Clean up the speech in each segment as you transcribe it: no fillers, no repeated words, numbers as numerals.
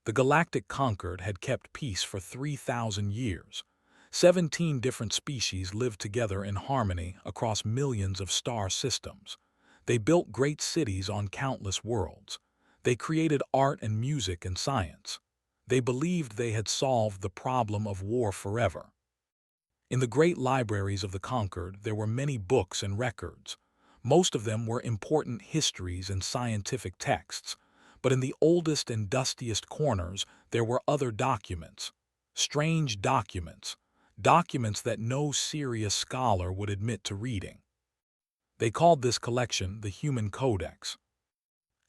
The Galactic Concord had kept peace for 3,000 years. 17 different species lived together in harmony across millions of star systems. They built great cities on countless worlds. They created art and music and science. They believed they had solved the problem of war forever. In the great libraries of the Concord, there were many books and records. Most of them were important histories and scientific texts. But in the oldest and dustiest corners, there were other documents. Strange documents. Documents that no serious scholar would admit to reading. They called this collection the Human Codex.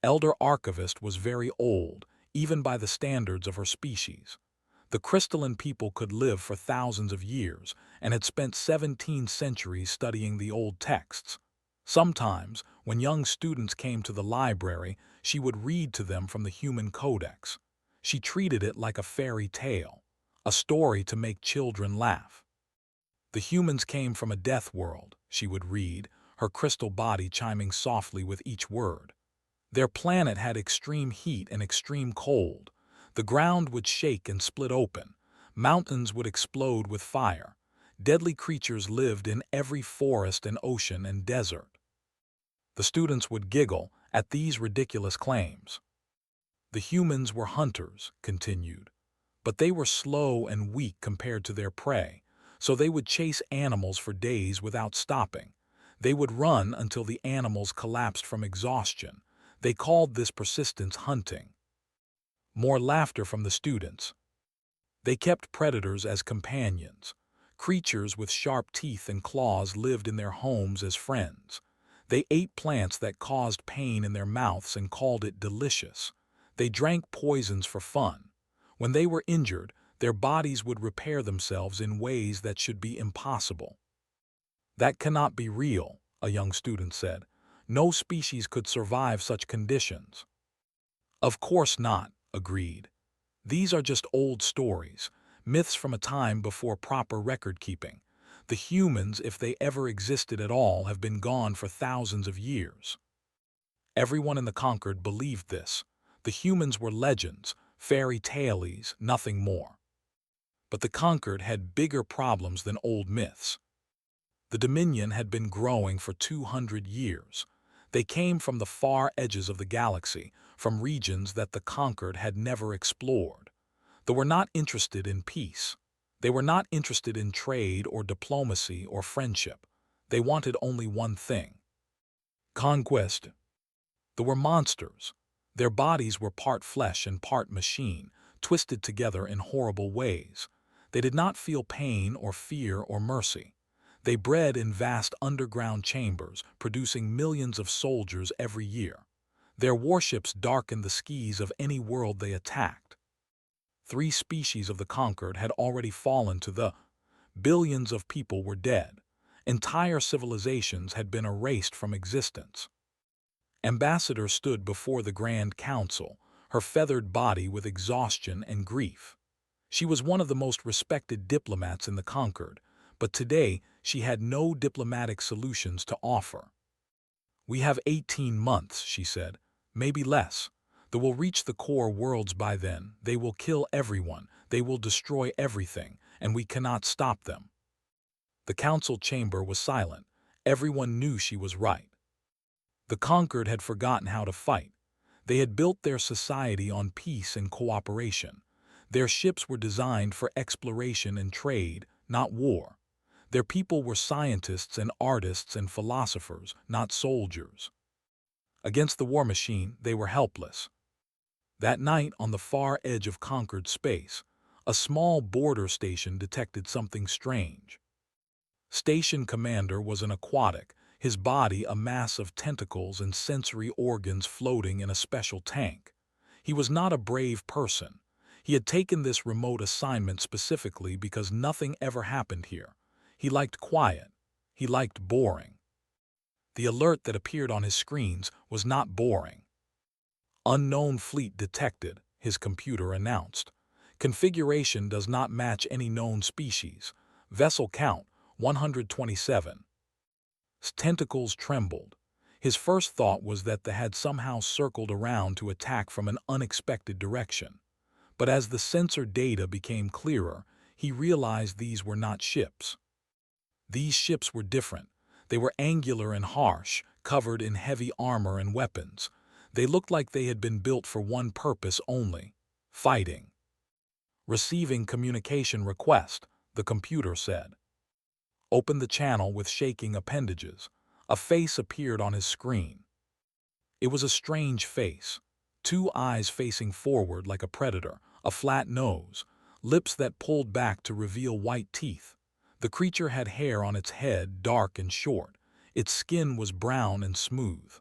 Elder Archivist was very old, even by the standards of her species. The crystalline people could live for thousands of years and had spent 17 centuries studying the old texts. Sometimes, when young students came to the library, she would read to them from the Human Codex. She treated it like a fairy tale, a story to make children laugh. The humans came from a death world, she would read, her crystal body chiming softly with each word. Their planet had extreme heat and extreme cold. The ground would shake and split open. Mountains would explode with fire. Deadly creatures lived in every forest and ocean and desert. The students would giggle at these ridiculous claims. The humans were hunters, continued, but they were slow and weak compared to their prey, so they would chase animals for days without stopping. They would run until the animals collapsed from exhaustion. They called this persistence hunting. More laughter from the students. They kept predators as companions. Creatures with sharp teeth and claws lived in their homes as friends. They ate plants that caused pain in their mouths and called it delicious. They drank poisons for fun. When they were injured, their bodies would repair themselves in ways that should be impossible. That cannot be real, a young student said. No species could survive such conditions. Of course not, agreed. These are just old stories, myths from a time before proper record-keeping. The humans, if they ever existed at all, have been gone for thousands of years. Everyone in the Concord believed this. The humans were legends, fairy tales, nothing more. But the Concord had bigger problems than old myths. The Dominion had been growing for 200 years. They came from the far edges of the galaxy, from regions that the Concord had never explored. They were not interested in peace. They were not interested in trade or diplomacy or friendship. They wanted only one thing: conquest. They were monsters. Their bodies were part flesh and part machine, twisted together in horrible ways. They did not feel pain or fear or mercy. They bred in vast underground chambers, producing millions of soldiers every year. Their warships darkened the skies of any world they attacked. 3 species of the Concord had already fallen to the billions of people were dead. Entire civilizations had been erased from existence. Ambassador stood before the Grand Council, her feathered body with exhaustion and grief. She was one of the most respected diplomats in the Concord, but today she had no diplomatic solutions to offer. We have 18 months, she said, maybe less. They will reach the core worlds by then. They will kill everyone. They will destroy everything, and we cannot stop them. The council chamber was silent. Everyone knew she was right. The Concord had forgotten how to fight. They had built their society on peace and cooperation. Their ships were designed for exploration and trade, not war. Their people were scientists and artists and philosophers, not soldiers. Against the war machine, they were helpless. That night, on the far edge of Concord space, a small border station detected something strange. Station commander was an aquatic, his body a mass of tentacles and sensory organs floating in a special tank. He was not a brave person. He had taken this remote assignment specifically because nothing ever happened here. He liked quiet. He liked boring. The alert that appeared on his screens was not boring. Unknown fleet detected, his computer announced. Configuration does not match any known species. Vessel count, 127. His tentacles trembled. His first thought was that they had somehow circled around to attack from an unexpected direction. But as the sensor data became clearer, he realized these were not ships. These ships were different. They were angular and harsh, covered in heavy armor and weapons. They looked like they had been built for one purpose only: fighting. Receiving communication request, the computer said. Open the channel with shaking appendages. A face appeared on his screen. It was a strange face. Two eyes facing forward like a predator, a flat nose, lips that pulled back to reveal white teeth. The creature had hair on its head, dark and short. Its skin was brown and smooth.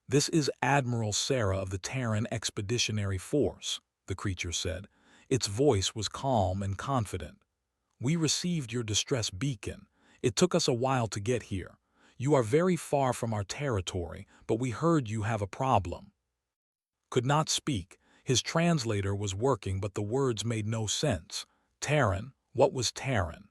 "This is Admiral Sarah of the Terran Expeditionary Force," the creature said. Its voice was calm and confident. "We received your distress beacon. It took us a while to get here. You are very far from our territory, but we heard you have a problem." Could not speak. His translator was working, but the words made no sense. Terran? What was Terran?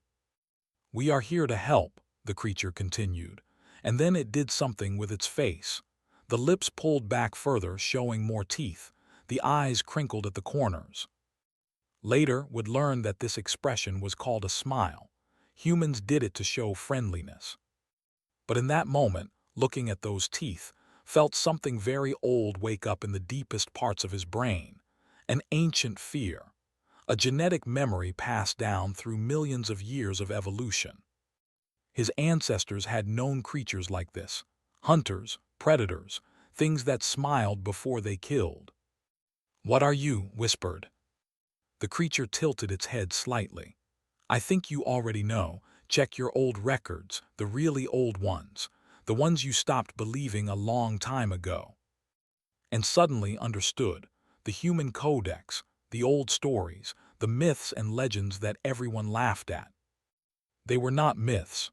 "We are here to help," the creature continued. And then it did something with its face. The lips pulled back further, showing more teeth. The eyes crinkled at the corners. Later would learn that this expression was called a smile. Humans did it to show friendliness. But in that moment, looking at those teeth, felt something very old wake up in the deepest parts of his brain. An ancient fear. A genetic memory passed down through millions of years of evolution. His ancestors had known creatures like this. Hunters, predators, things that smiled before they killed. "What are you?" whispered. The creature tilted its head slightly. "I think you already know. Check your old records, the really old ones, the ones you stopped believing a long time ago." And suddenly understood. The human codex, the old stories, the myths and legends that everyone laughed at. They were not myths.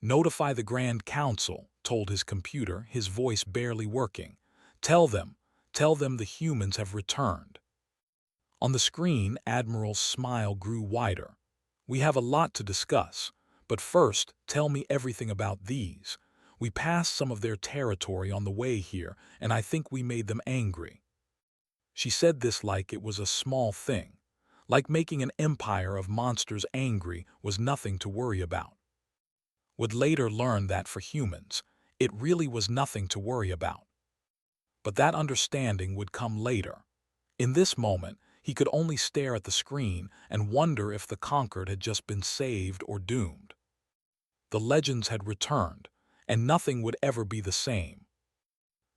"Notify the Grand Council," told his computer, his voice barely working. Tell them the humans have returned." On the screen, Admiral's smile grew wider. "We have a lot to discuss, but first, tell me everything about these. We passed some of their territory on the way here, and I think we made them angry." She said this like it was a small thing, like making an empire of monsters angry was nothing to worry about. Would later learn that for humans, it really was nothing to worry about. But that understanding would come later. In this moment, he could only stare at the screen and wonder if the conquered had just been saved or doomed. The legends had returned, and nothing would ever be the same.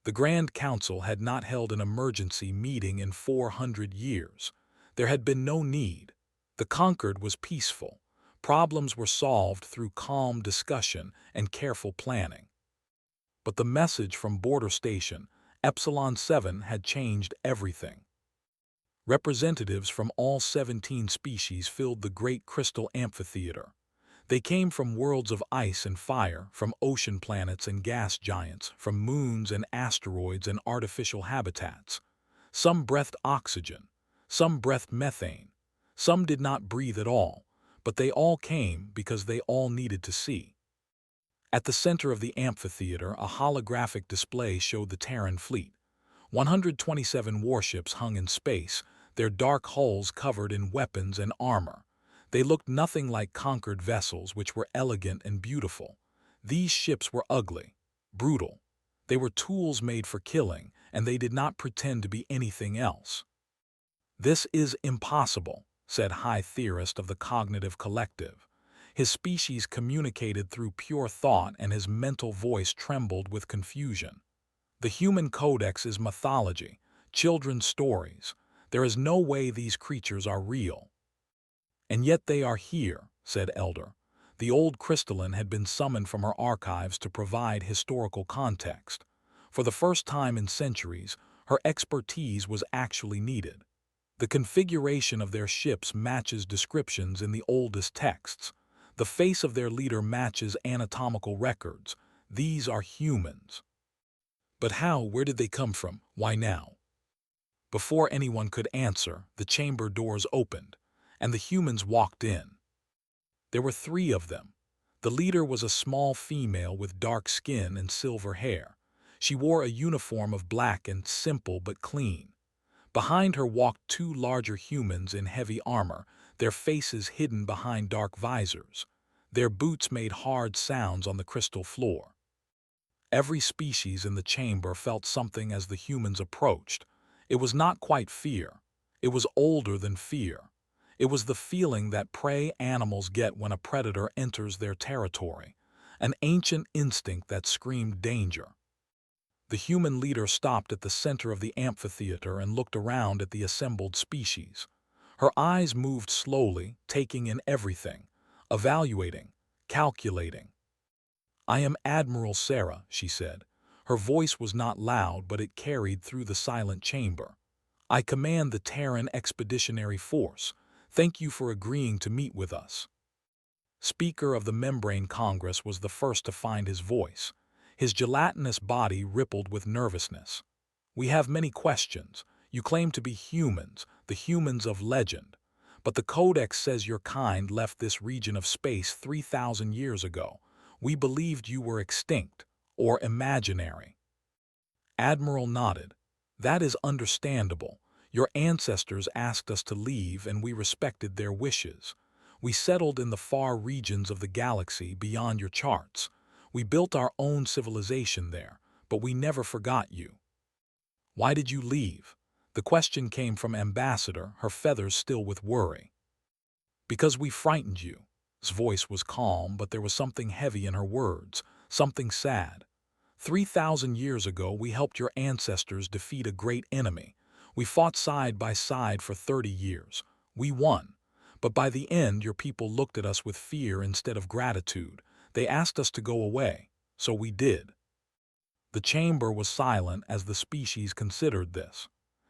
The Grand Council had not held an emergency meeting in 400 years. There had been no need. The conquered was peaceful. Problems were solved through calm discussion and careful planning. But the message from Border Station, Epsilon 7, had changed everything. Representatives from all 17 species filled the great crystal amphitheater. They came from worlds of ice and fire, from ocean planets and gas giants, from moons and asteroids and artificial habitats. Some breathed oxygen, some breathed methane, some did not breathe at all, but they all came because they all needed to see. At the center of the amphitheater, a holographic display showed the Terran fleet. 127 warships hung in space, their dark hulls covered in weapons and armor. They looked nothing like conquered vessels, which were elegant and beautiful. These ships were ugly, brutal. They were tools made for killing, and they did not pretend to be anything else. "This is impossible," said High Theorist of the Cognitive Collective. His species communicated through pure thought, and his mental voice trembled with confusion. "The human codex is mythology, children's stories. There is no way these creatures are real." "And yet they are here," said Elder. The old crystalline had been summoned from her archives to provide historical context. For the first time in centuries, her expertise was actually needed. "The configuration of their ships matches descriptions in the oldest texts. The face of their leader matches anatomical records. These are humans." "But how? Where did they come from? Why now?" Before anyone could answer, the chamber doors opened, and the humans walked in. There were 3 of them. The leader was a small female with dark skin and silver hair. She wore a uniform of black and simple but clean. Behind her walked two larger humans in heavy armor, their faces hidden behind dark visors. Their boots made hard sounds on the crystal floor. Every species in the chamber felt something as the humans approached. It was not quite fear. It was older than fear. It was the feeling that prey animals get when a predator enters their territory, an ancient instinct that screamed danger. The human leader stopped at the center of the amphitheater and looked around at the assembled species. Her eyes moved slowly, taking in everything, evaluating, calculating. "I am Admiral Sarah," she said. Her voice was not loud, but it carried through the silent chamber. "I command the Terran Expeditionary Force. Thank you for agreeing to meet with us." Speaker of the Membrane Congress was the first to find his voice. His gelatinous body rippled with nervousness. "We have many questions. You claim to be humans, the humans of legend. But the Codex says your kind left this region of space 3,000 years ago. We believed you were extinct, or imaginary." Admiral nodded. "That is understandable. Your ancestors asked us to leave and we respected their wishes. We settled in the far regions of the galaxy beyond your charts. We built our own civilization there, but we never forgot you." "Why did you leave?" The question came from Ambassador, her feathers still with worry. "Because we frightened you." His voice was calm, but there was something heavy in her words, something sad. 3,000 years ago, we helped your ancestors defeat a great enemy. We fought side by side for 30 years. We won. But by the end, your people looked at us with fear instead of gratitude. They asked us to go away, so we did. The chamber was silent as the species considered this.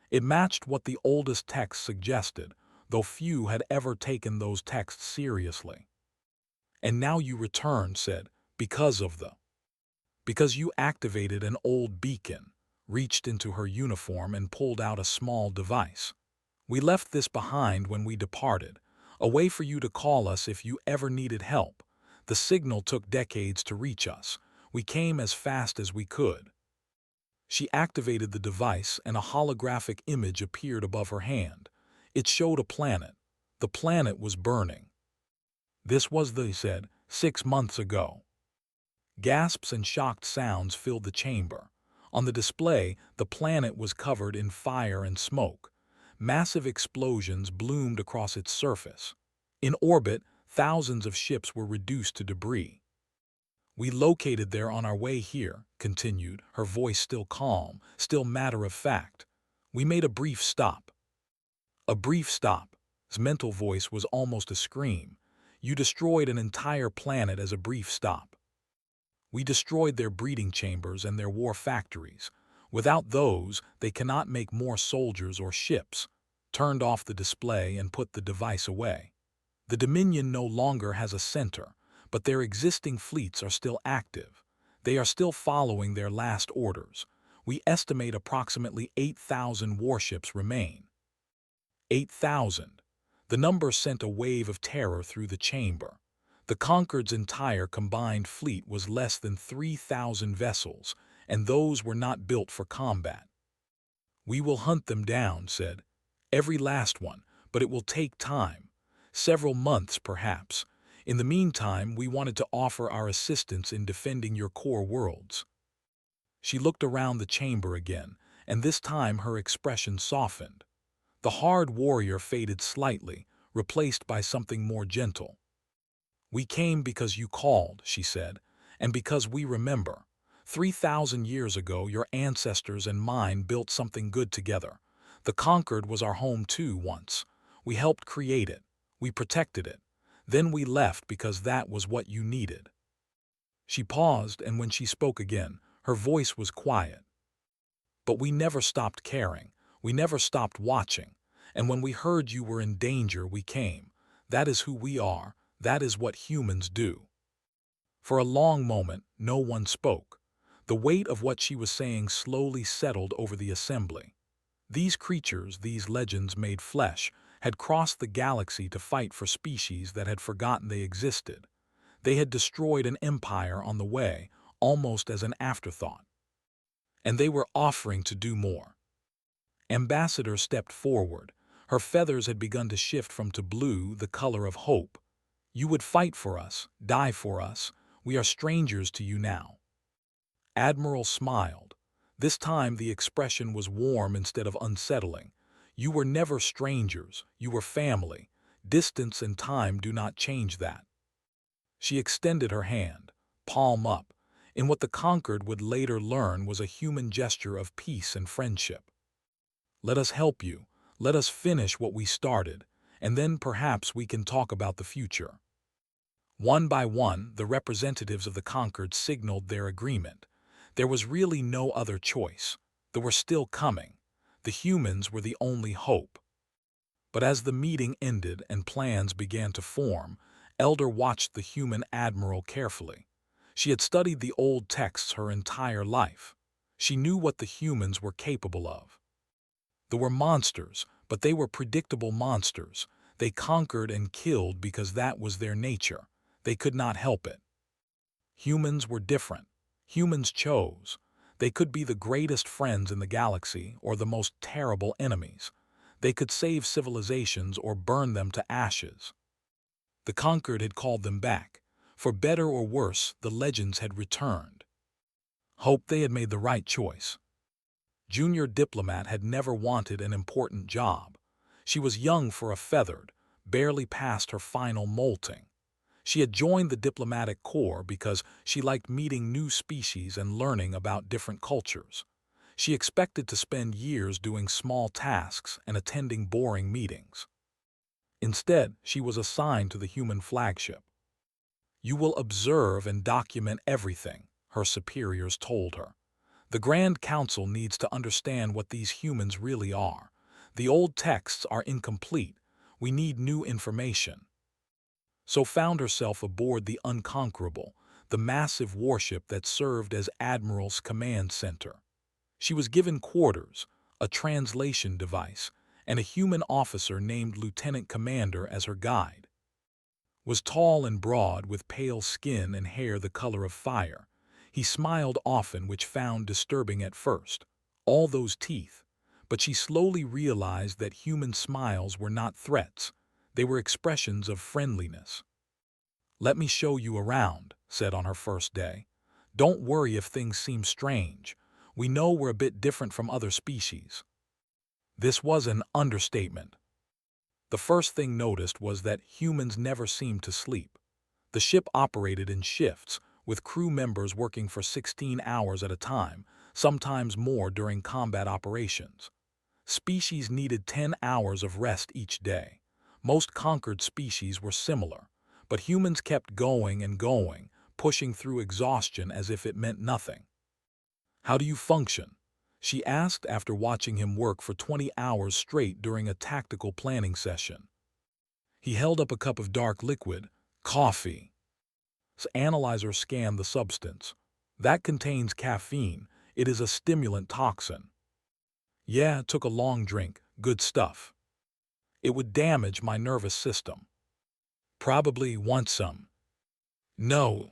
It matched what the oldest texts suggested, though few had ever taken those texts seriously. "And now you return," said, "because you activated an old beacon," reached into her uniform and pulled out a small device. "We left this behind when we departed, a way for you to call us if you ever needed help. The signal took decades to reach us. We came as fast as we could." She activated the device and a holographic image appeared above her hand. It showed a planet. The planet was burning. "This was he said, 6 months ago." Gasps and shocked sounds filled the chamber. On the display, the planet was covered in fire and smoke. Massive explosions bloomed across its surface. In orbit, thousands of ships were reduced to debris. "We located there on our way here," continued, her voice still calm, still matter of fact. "We made a brief stop." "A brief stop." His mental voice was almost a scream. "You destroyed an entire planet as a brief stop." "We destroyed their breeding chambers and their war factories. Without those, they cannot make more soldiers or ships." Turned off the display and put the device away. "The Dominion no longer has a center, but their existing fleets are still active. They are still following their last orders. We estimate approximately 8,000 warships remain." 8,000. The number sent a wave of terror through the chamber. The Concord's entire combined fleet was less than 3,000 vessels, and those were not built for combat. "We will hunt them down," said. "Every last one, but it will take time. Several months, perhaps. In the meantime, we wanted to offer our assistance in defending your core worlds." She looked around the chamber again, and this time her expression softened. The hard warrior faded slightly, replaced by something more gentle. "We came because you called," she said, "and because we remember. 3,000 years ago, your ancestors and mine built something good together. The Concord was our home too once. We helped create it. We protected it. Then we left because that was what you needed." She paused, and when she spoke again, her voice was quiet. "But we never stopped caring. We never stopped watching. And when we heard you were in danger, we came. That is who we are. That is what humans do." For a long moment, no one spoke. The weight of what she was saying slowly settled over the assembly. These creatures, these legends made flesh, had crossed the galaxy to fight for species that had forgotten they existed. They had destroyed an empire on the way, almost as an afterthought. And they were offering to do more. Ambassador stepped forward. Her feathers had begun to shift from to blue, the color of hope. You would fight for us, die for us. We are strangers to you now. Admiral smiled. This time the expression was warm instead of unsettling. You were never strangers, you were family. Distance and time do not change that. She extended her hand, palm up, in what the conquered would later learn was a human gesture of peace and friendship. Let us help you, let us finish what we started, and then perhaps we can talk about the future. One by one, the representatives of the conquered signaled their agreement. There was really no other choice. They were still coming. The humans were the only hope. But as the meeting ended and plans began to form, Elder watched the human admiral carefully. She had studied the old texts her entire life. She knew what the humans were capable of. They were monsters, but they were predictable monsters. They conquered and killed because that was their nature. They could not help it. Humans were different. Humans chose. They could be the greatest friends in the galaxy or the most terrible enemies. They could save civilizations or burn them to ashes. The conquered had called them back. For better or worse, the legends had returned. Hope they had made the right choice. Junior Diplomat had never wanted an important job. She was young for a feathered, barely past her final molting. She had joined the diplomatic corps because she liked meeting new species and learning about different cultures. She expected to spend years doing small tasks and attending boring meetings. Instead, she was assigned to the human flagship. You will observe and document everything, her superiors told her. The Grand Council needs to understand what these humans really are. The old texts are incomplete. We need new information. So found herself aboard the Unconquerable, the massive warship that served as Admiral's command center. She was given quarters, a translation device, and a human officer named Lieutenant Commander as her guide. Was tall and broad with pale skin and hair the color of fire. He smiled often, which found disturbing at first. All those teeth. But she slowly realized that human smiles were not threats. They were expressions of friendliness. Let me show you around, said on her first day. Don't worry if things seem strange. We know we're a bit different from other species. This was an understatement. The first thing noticed was that humans never seemed to sleep. The ship operated in shifts, with crew members working for 16 hours at a time, sometimes more during combat operations. Species needed 10 hours of rest each day. Most conquered species were similar, but humans kept going and going, pushing through exhaustion as if it meant nothing. How do you function? She asked after watching him work for 20 hours straight during a tactical planning session. He held up a cup of dark liquid, coffee. The analyzer scanned the substance. That contains caffeine. It is a stimulant toxin. Yeah, took a long drink. Good stuff. It would damage my nervous system. Probably want some. No.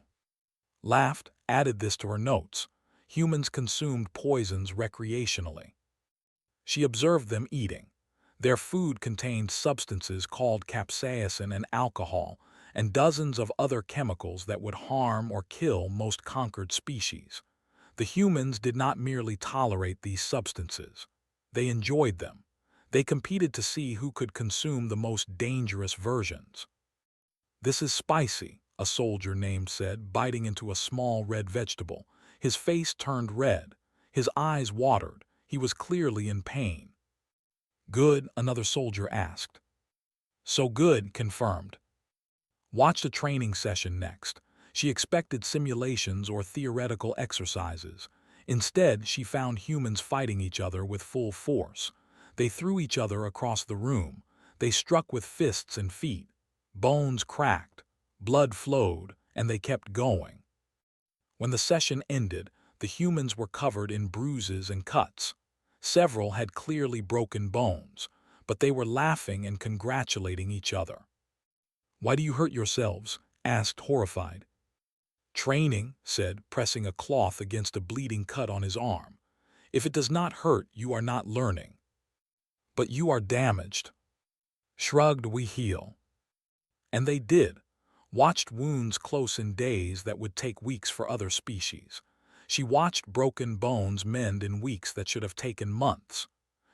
Laughed, added this to her notes. Humans consumed poisons recreationally. She observed them eating. Their food contained substances called capsaicin and alcohol, and dozens of other chemicals that would harm or kill most conquered species. The humans did not merely tolerate these substances. They enjoyed them. They competed to see who could consume the most dangerous versions. This is spicy, a soldier named said, biting into a small red vegetable. His face turned red. His eyes watered. He was clearly in pain. Good, another soldier asked. So good, confirmed. Watched a training session next. She expected simulations or theoretical exercises. Instead, she found humans fighting each other with full force. They threw each other across the room. They struck with fists and feet. Bones cracked. Blood flowed, and they kept going. When the session ended, the humans were covered in bruises and cuts. Several had clearly broken bones, but they were laughing and congratulating each other. Why do you hurt yourselves? Asked, horrified. Training, said, pressing a cloth against a bleeding cut on his arm. If it does not hurt, you are not learning. But you are damaged. Shrugged, we heal. And they did. Watched wounds close in days that would take weeks for other species. She watched broken bones mend in weeks that should have taken months.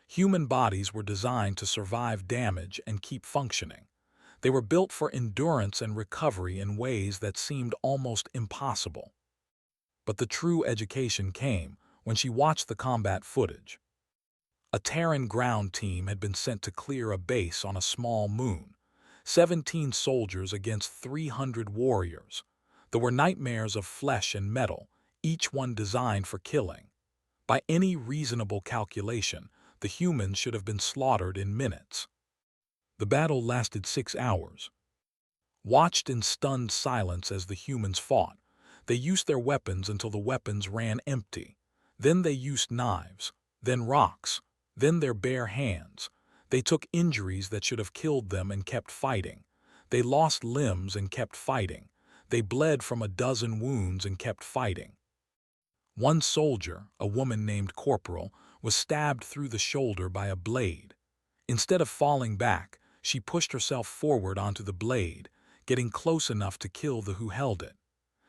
Human bodies were designed to survive damage and keep functioning. They were built for endurance and recovery in ways that seemed almost impossible. But the true education came when she watched the combat footage. A Terran ground team had been sent to clear a base on a small moon. 17 soldiers against 300 warriors. There were nightmares of flesh and metal, each one designed for killing. By any reasonable calculation, the humans should have been slaughtered in minutes. The battle lasted 6 hours. Watched in stunned silence as the humans fought. They used their weapons until the weapons ran empty. Then they used knives, then rocks, then their bare hands. They took injuries that should have killed them and kept fighting. They lost limbs and kept fighting. They bled from a dozen wounds and kept fighting. One soldier, a woman named Corporal, was stabbed through the shoulder by a blade. Instead of falling back, she pushed herself forward onto the blade, getting close enough to kill the who held it.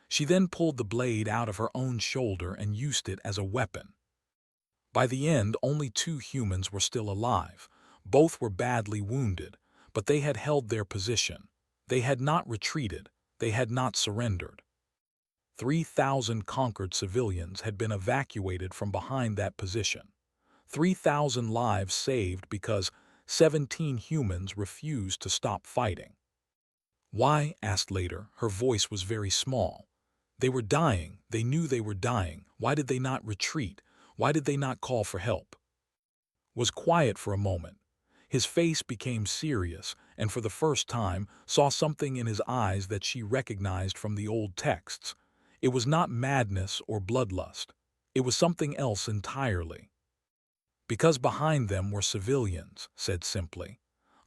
She then pulled the blade out of her own shoulder and used it as a weapon. By the end, only 2 humans were still alive. Both were badly wounded, but they had held their position. They had not retreated. They had not surrendered. 3,000 conquered civilians had been evacuated from behind that position. 3,000 lives saved because 17 humans refused to stop fighting. Why? Asked later. Her voice was very small. They were dying. They knew they were dying. Why did they not retreat? Why did they not call for help? Was quiet for a moment. His face became serious, and for the first time saw something in his eyes that she recognized from the old texts. It was not madness or bloodlust. It was something else entirely. Because behind them were civilians, said simply.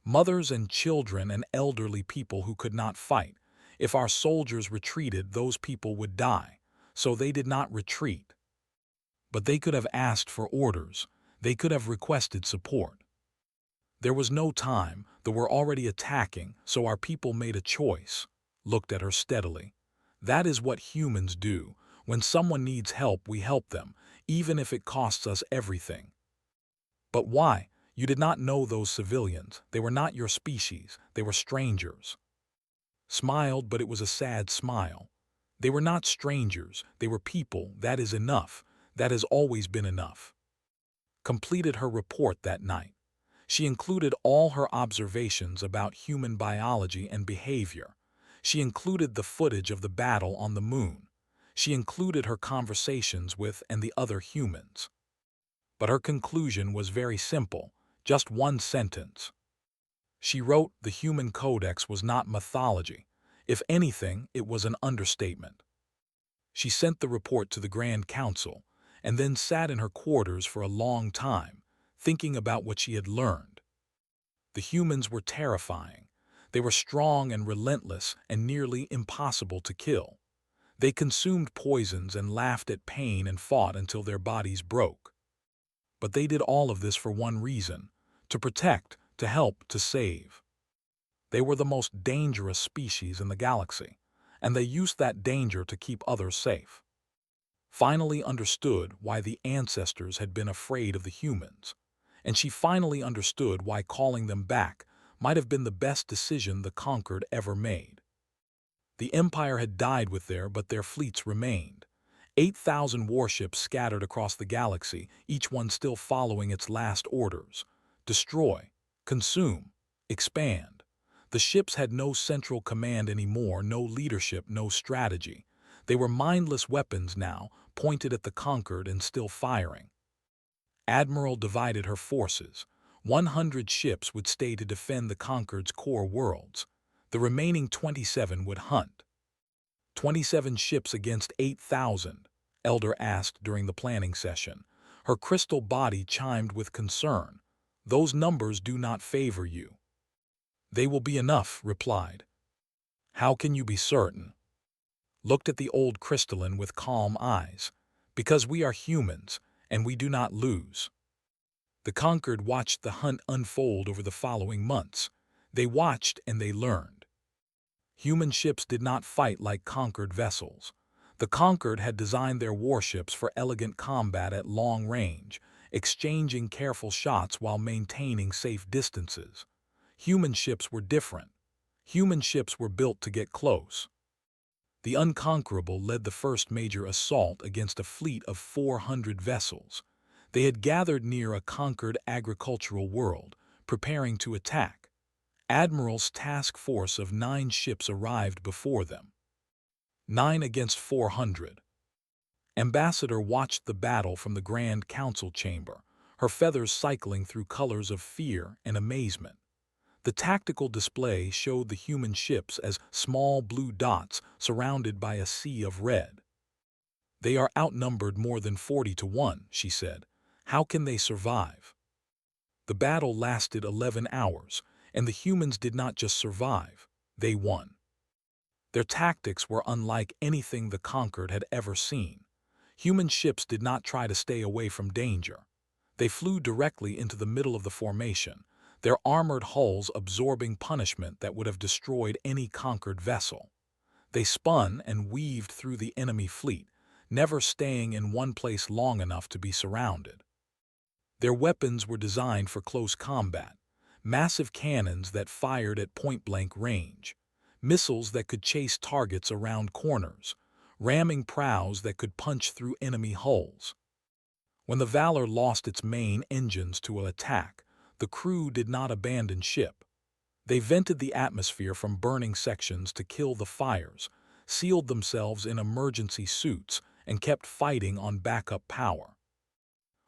Mothers and children and elderly people who could not fight. If our soldiers retreated, those people would die. So they did not retreat. But they could have asked for orders. They could have requested support. There was no time. They were already attacking, so our people made a choice. Looked at her steadily. That is what humans do. When someone needs help, we help them, even if it costs us everything. But why? You did not know those civilians. They were not your species. They were strangers. Smiled, but it was a sad smile. They were not strangers. They were people. That is enough. That has always been enough. Completed her report that night. She included all her observations about human biology and behavior. She included the footage of the battle on the moon. She included her conversations with and the other humans. But her conclusion was very simple, just one sentence. She wrote the human codex was not mythology. If anything, it was an understatement. She sent the report to the Grand Council, and then sat in her quarters for a long time, thinking about what she had learned. The humans were terrifying. They were strong and relentless and nearly impossible to kill. They consumed poisons and laughed at pain and fought until their bodies broke. But they did all of this for one reason: to protect, to help, to save. They were the most dangerous species in the galaxy, and they used that danger to keep others safe. Finally understood why the ancestors had been afraid of the humans, and she finally understood why calling them back might have been the best decision the conquered ever made. The Empire had died with but their fleets remained. 8,000 warships scattered across the galaxy, each one still following its last orders. Destroy, consume, expand. The ships had no central command anymore, no leadership, no strategy. They were mindless weapons now, pointed at the conquered and still firing. Admiral divided her forces. 100 ships would stay to defend the conquered's core worlds. The remaining 27 would hunt. 27 ships against 8,000, Elder asked during the planning session. Her crystal body chimed with concern. Those numbers do not favor you. They will be enough, replied. How can you be certain? Looked at the old crystalline with calm eyes. Because we are humans, and we do not lose. The conquered watched the hunt unfold over the following months. They watched and they learned. Human ships did not fight like conquered vessels. The conquered had designed their warships for elegant combat at long range, exchanging careful shots while maintaining safe distances. Human ships were different. Human ships were built to get close. The Unconquerable led the first major assault against a fleet of 400 vessels. They had gathered near a conquered agricultural world, preparing to attack. Admiral's task force of 9 ships arrived before them. 9 against 400. Ambassador watched the battle from the Grand Council chamber, her feathers cycling through colors of fear and amazement. The tactical display showed the human ships as small blue dots surrounded by a sea of red. "They are outnumbered more than 40 to 1, she said. "How can they survive?" The battle lasted 11 hours, and the humans did not just survive, they won. Their tactics were unlike anything the conquered had ever seen. Human ships did not try to stay away from danger. They flew directly into the middle of the formation, their armored hulls absorbing punishment that would have destroyed any conquered vessel. They spun and weaved through the enemy fleet, never staying in one place long enough to be surrounded. Their weapons were designed for close combat, massive cannons that fired at point-blank range, missiles that could chase targets around corners, ramming prows that could punch through enemy hulls. When the Valor lost its main engines to an attack, the crew did not abandon ship. They vented the atmosphere from burning sections to kill the fires, sealed themselves in emergency suits, and kept fighting on backup power.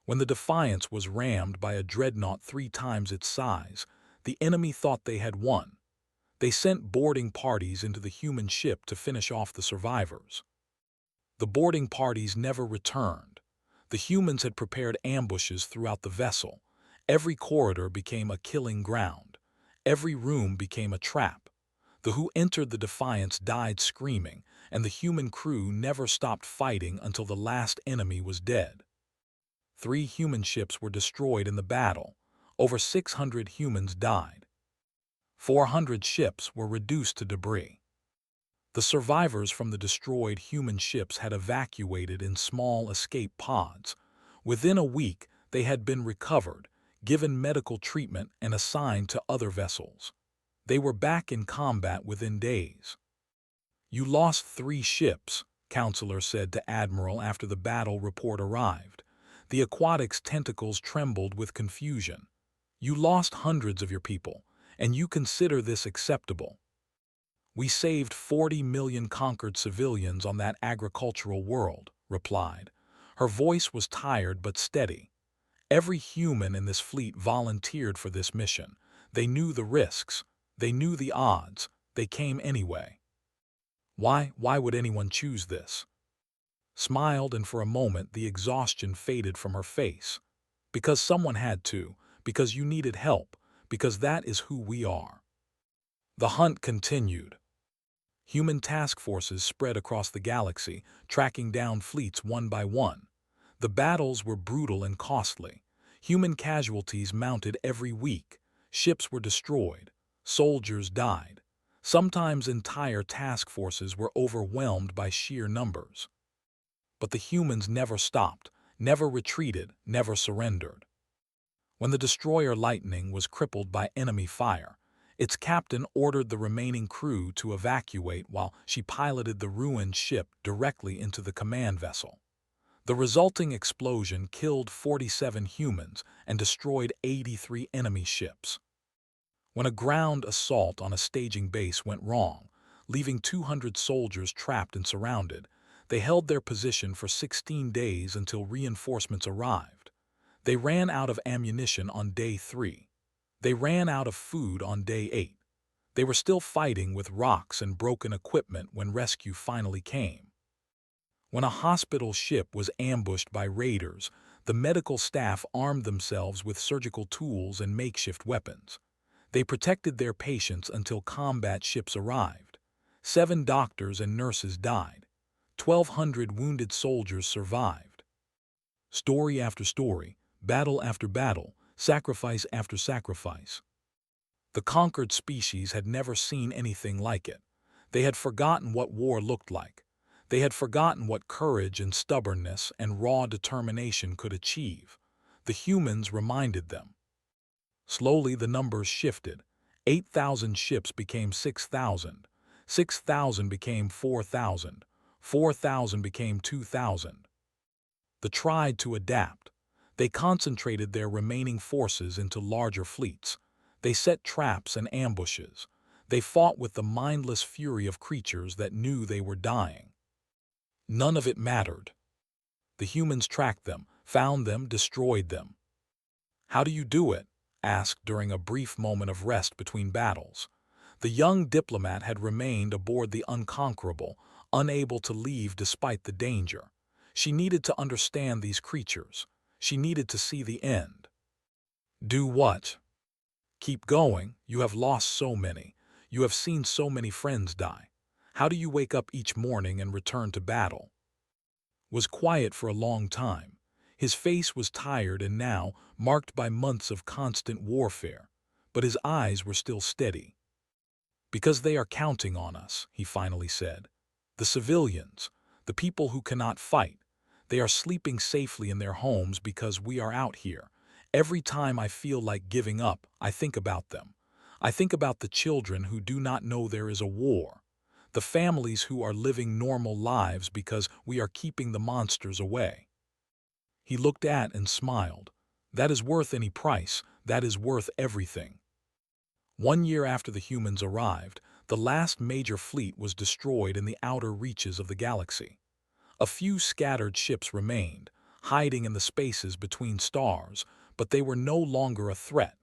When the Defiance was rammed by a dreadnought 3 times its size, the enemy thought they had won. They sent boarding parties into the human ship to finish off the survivors. The boarding parties never returned. The humans had prepared ambushes throughout the vessel. Every corridor became a killing ground. Every room became a trap. The who entered the Defiance died screaming, and the human crew never stopped fighting until the last enemy was dead. 3 human ships were destroyed in the battle. Over 600 humans died. 400 ships were reduced to debris. The survivors from the destroyed human ships had evacuated in small escape pods. Within a week, they had been recovered, given medical treatment, and assigned to other vessels. They were back in combat within days. "You lost 3 ships," Counselor said to Admiral after the battle report arrived. The aquatic's tentacles trembled with confusion. "You lost hundreds of your people, and you consider this acceptable?" "We saved 40 million conquered civilians on that agricultural world," replied. Her voice was tired but steady. "Every human in this fleet volunteered for this mission. They knew the risks. They knew the odds. They came anyway." Why would anyone choose this?" Smiled, and for a moment the exhaustion faded from her face. "Because someone had to. Because you needed help. Because that is who we are." The hunt continued. Human task forces spread across the galaxy, tracking down fleets one by one. The battles were brutal and costly. Human casualties mounted every week. Ships were destroyed. Soldiers died. Sometimes entire task forces were overwhelmed by sheer numbers. But the humans never stopped, never retreated, never surrendered. When the destroyer Lightning was crippled by enemy fire, its captain ordered the remaining crew to evacuate while she piloted the ruined ship directly into the command vessel. The resulting explosion killed 47 humans and destroyed 83 enemy ships. When a ground assault on a staging base went wrong, leaving 200 soldiers trapped and surrounded, they held their position for 16 days until reinforcements arrived. They ran out of ammunition on day 3. They ran out of food on day 8. They were still fighting with rocks and broken equipment when rescue finally came. When a hospital ship was ambushed by raiders, the medical staff armed themselves with surgical tools and makeshift weapons. They protected their patients until combat ships arrived. 7 doctors and nurses died. 1,200 wounded soldiers survived. Story after story, battle after battle, sacrifice after sacrifice. The conquered species had never seen anything like it. They had forgotten what war looked like. They had forgotten what courage and stubbornness and raw determination could achieve. The humans reminded them. Slowly the numbers shifted. 8,000 ships became 6,000. 6,000 became 4,000. 4,000 became 2,000. They tried to adapt. They concentrated their remaining forces into larger fleets. They set traps and ambushes. They fought with the mindless fury of creatures that knew they were dying. None of it mattered. The humans tracked them, found them, destroyed them. "How do you do it?" asked during a brief moment of rest between battles. The young diplomat had remained aboard the Unconquerable, unable to leave despite the danger. She needed to understand these creatures. She needed to see the end. "Do what?" "Keep going. You have lost so many. You have seen so many friends die. How do you wake up each morning and return to battle?" Was quiet for a long time. His face was tired and now marked by months of constant warfare, but his eyes were still steady. "Because they are counting on us," he finally said. "The civilians, the people who cannot fight, they are sleeping safely in their homes because we are out here. Every time I feel like giving up, I think about them. I think about the children who do not know there is a war, the families who are living normal lives because we are keeping the monsters away." He looked at and smiled. "That is worth any price. That is worth everything." 1 year after the humans arrived, the last major fleet was destroyed in the outer reaches of the galaxy. A few scattered ships remained, hiding in the spaces between stars, but they were no longer a threat.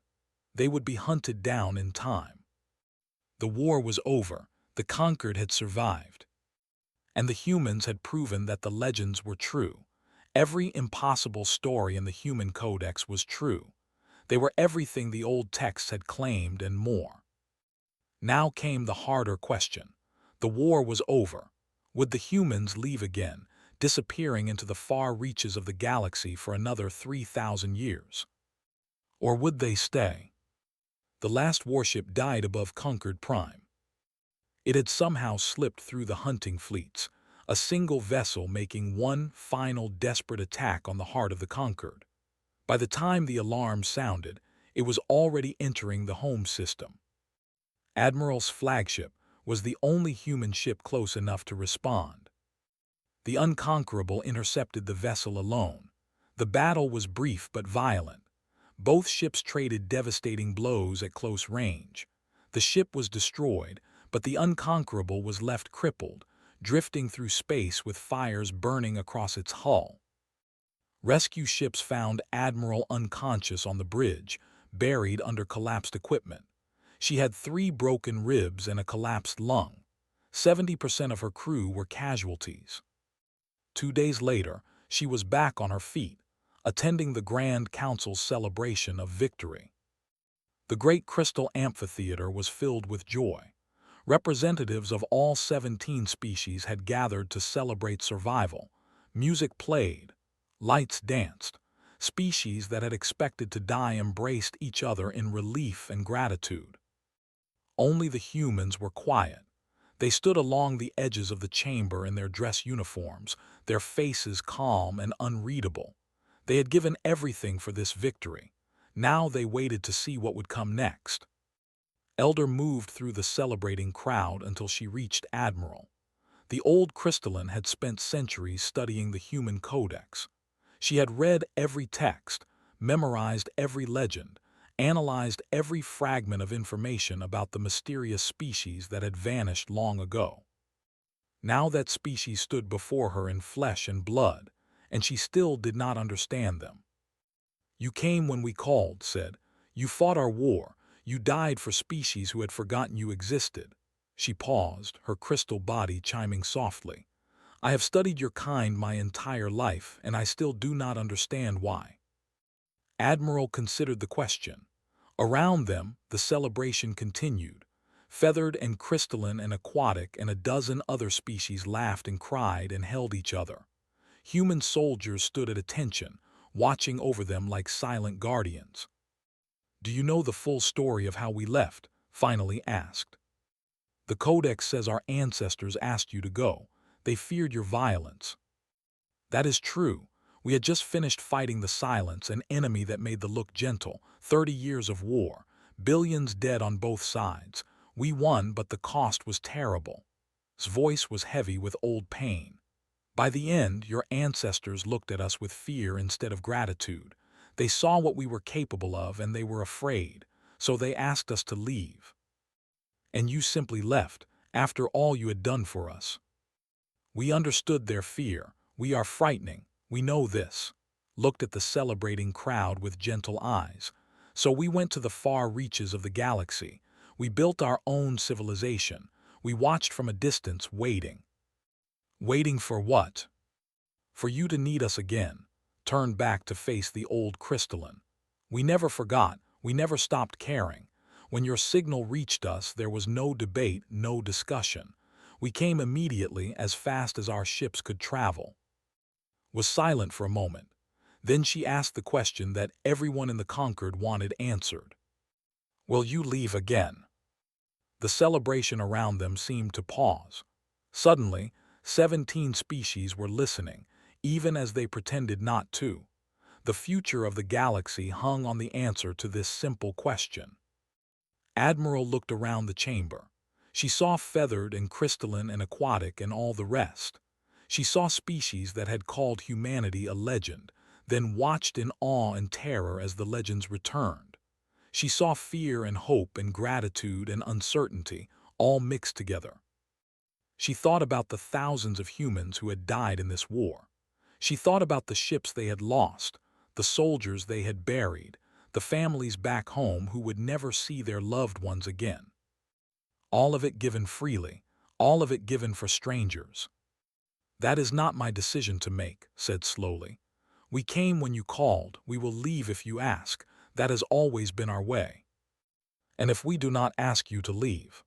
They would be hunted down in time. The war was over. The conquered had survived. And the humans had proven that the legends were true. Every impossible story in the human codex was true. They were everything the old texts had claimed and more. Now came the harder question. The war was over. Would the humans leave again, disappearing into the far reaches of the galaxy for another 3,000 years? Or would they stay? The last warship died above Concord Prime. It had somehow slipped through the hunting fleets, a single vessel making one final desperate attack on the heart of the conquered. By the time the alarm sounded, it was already entering the home system. Admiral's flagship was the only human ship close enough to respond. The Unconquerable intercepted the vessel alone. The battle was brief but violent. Both ships traded devastating blows at close range. The ship was destroyed, but the Unconquerable was left crippled, drifting through space with fires burning across its hull. Rescue ships found Admiral unconscious on the bridge, buried under collapsed equipment. She had 3 broken ribs and a collapsed lung. 70% of her crew were casualties. 2 days later, she was back on her feet, attending the Grand Council's celebration of victory. The great crystal amphitheater was filled with joy. Representatives of all 17 species had gathered to celebrate survival. Music played. Lights danced. Species that had expected to die embraced each other in relief and gratitude. Only the humans were quiet. They stood along the edges of the chamber in their dress uniforms, their faces calm and unreadable. They had given everything for this victory. Now they waited to see what would come next. Elder moved through the celebrating crowd until she reached Admiral. The old crystalline had spent centuries studying the human codex. She had read every text, memorized every legend, analyzed every fragment of information about the mysterious species that had vanished long ago. Now that species stood before her in flesh and blood, and she still did not understand them. "You came when we called," said. "You fought our war. You died for species who had forgotten you existed." She paused, her crystal body chiming softly. "I have studied your kind my entire life, and I still do not understand why." Admiral considered the question. Around them, the celebration continued. Feathered and crystalline and aquatic and a dozen other species laughed and cried and held each other. Human soldiers stood at attention, watching over them like silent guardians. "Do you know the full story of how we left?" finally asked. "The Codex says our ancestors asked you to go. They feared your violence." "That is true. We had just finished fighting the Silence, an enemy that made the look gentle. 30 years of war, billions dead on both sides. We won, but the cost was terrible." His voice was heavy with old pain. "By the end, your ancestors looked at us with fear instead of gratitude. They saw what we were capable of and they were afraid, so they asked us to leave. And you simply left, after all you had done for us." "We understood their fear. We are frightening. We know this." Looked at the celebrating crowd with gentle eyes. "So we went to the far reaches of the galaxy. We built our own civilization. We watched from a distance, waiting." "Waiting for what?" "For you to need us again. Turn back to face the old crystalline. We never forgot. We never stopped caring. When your signal reached us, there was no debate, no discussion. We came immediately, as fast as our ships could travel." Was silent for a moment. Then she asked the question that everyone in the Conquered wanted answered. "Will you leave again?" The celebration around them seemed to pause. Suddenly, 17 species were listening, even as they pretended not to. The future of the galaxy hung on the answer to this simple question. Admiral looked around the chamber. She saw feathered and crystalline and aquatic and all the rest. She saw species that had called humanity a legend, then watched in awe and terror as the legends returned. She saw fear and hope and gratitude and uncertainty, all mixed together. She thought about the thousands of humans who had died in this war. She thought about the ships they had lost, the soldiers they had buried, the families back home who would never see their loved ones again. All of it given freely, all of it given for strangers. "That is not my decision to make," said slowly. "We came when you called, we will leave if you ask. That has always been our way." "And if we do not ask you to leave?"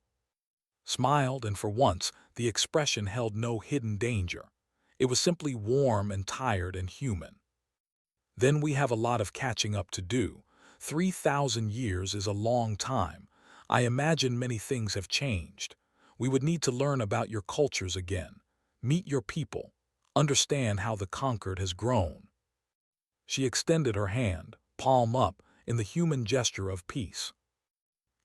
Smiled, and for once the expression held no hidden danger. It was simply warm and tired and human. "Then we have a lot of catching up to do. 3,000 years is a long time. I imagine many things have changed. We would need to learn about your cultures again, meet your people, understand how the Conquered has grown." She extended her hand, palm up, in the human gesture of peace.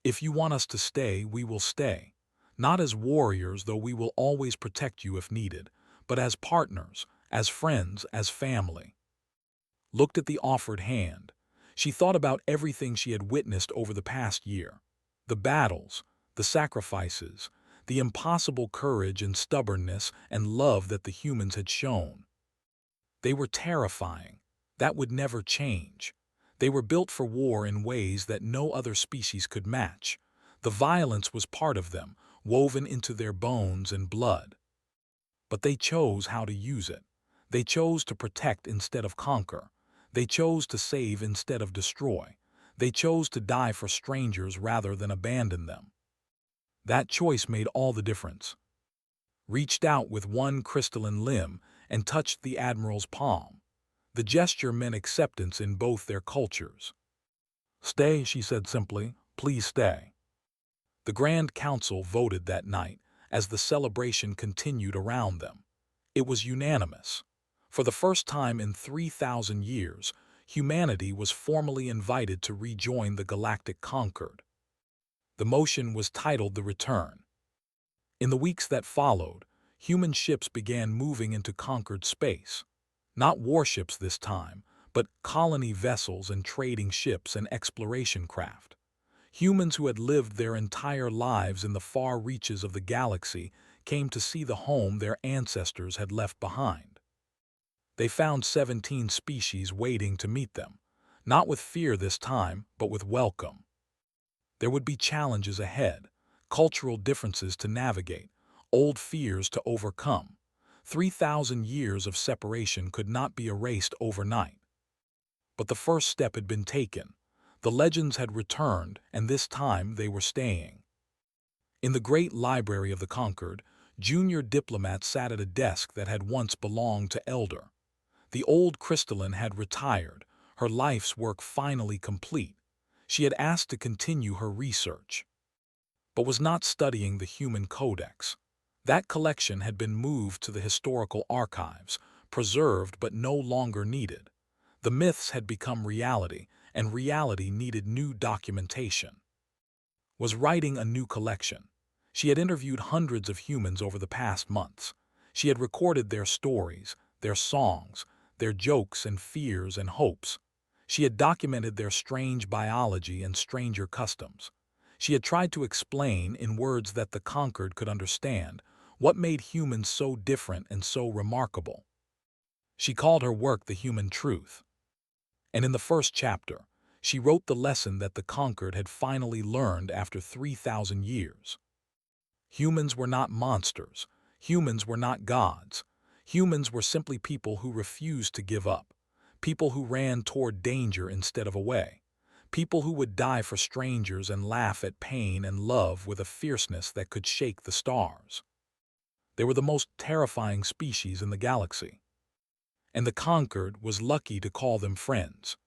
"If you want us to stay, we will stay. Not as warriors, though we will always protect you if needed, but as partners, as friends, as family." Looked at the offered hand. She thought about everything she had witnessed over the past year. The battles, the sacrifices, the impossible courage and stubbornness and love that the humans had shown. They were terrifying. That would never change. They were built for war in ways that no other species could match. The violence was part of them, woven into their bones and blood. But they chose how to use it. They chose to protect instead of conquer. They chose to save instead of destroy. They chose to die for strangers rather than abandon them. That choice made all the difference. Reached out with one crystalline limb and touched the Admiral's palm. The gesture meant acceptance in both their cultures. "Stay," she said simply. "Please stay." The Grand Council voted that night as the celebration continued around them. It was unanimous. For the first time in 3,000 years, humanity was formally invited to rejoin the Galactic Conquered. The motion was titled The Return. In the weeks that followed, human ships began moving into conquered space. Not warships this time, but colony vessels and trading ships and exploration craft. Humans who had lived their entire lives in the far reaches of the galaxy came to see the home their ancestors had left behind. They found 17 species waiting to meet them, not with fear this time, but with welcome. There would be challenges ahead, cultural differences to navigate, old fears to overcome. 3,000 years of separation could not be erased overnight. But the first step had been taken. The legends had returned, and this time they were staying. In the great library of the Conquered, Junior Diplomat sat at a desk that had once belonged to Elder. The old crystalline had retired, her life's work finally complete. She had asked to continue her research, but was not studying the human codex. That collection had been moved to the historical archives, preserved but no longer needed. The myths had become reality, and reality needed new documentation. Was writing a new collection. She had interviewed hundreds of humans over the past months. She had recorded their stories, their songs, their jokes and fears and hopes. She had documented their strange biology and stranger customs. She had tried to explain, in words that the conquered could understand, what made humans so different and so remarkable. She called her work The Human Truth. And in the first chapter, she wrote the lesson that the conquered had finally learned after 3,000 years. Humans were not monsters. Humans were not gods. Humans were simply people who refused to give up. People who ran toward danger instead of away. People who would die for strangers and laugh at pain and love with a fierceness that could shake the stars. They were the most terrifying species in the galaxy. And the conquered was lucky to call them friends.